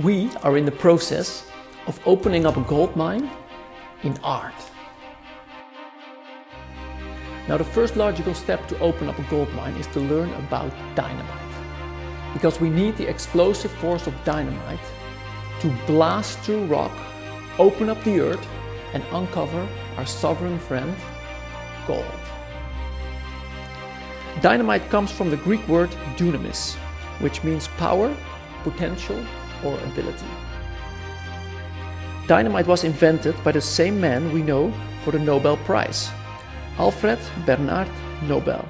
We are in the process of opening up a gold mine in art. Now, the first logical step to open up a gold mine is to learn about dynamite. Because we need the explosive force of dynamite to blast through rock, open up the earth, and uncover our sovereign friend, gold. Dynamite comes from the Greek word dunamis, which means power, potential, or ability. Dynamite was invented by the same man we know for the Nobel Prize, Alfred Nobel.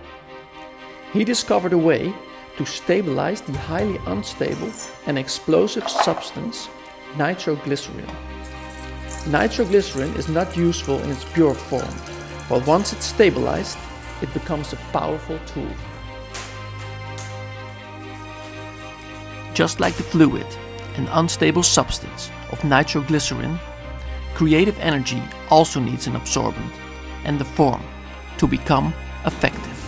He discovered a way to stabilize the highly unstable and explosive substance nitroglycerin. Nitroglycerin is not useful in its pure form, but once it's stabilized, it becomes a powerful tool. Just like the fluid and unstable substance of nitroglycerin, creative energy also needs an absorbent and the form to become effective.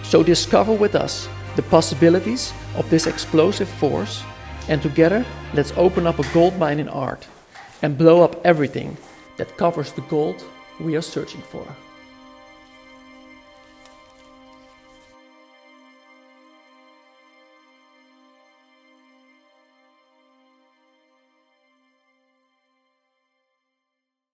So discover with us the possibilities of this explosive force, and together let's open up a gold mine in art and blow up everything that covers the gold we are searching for.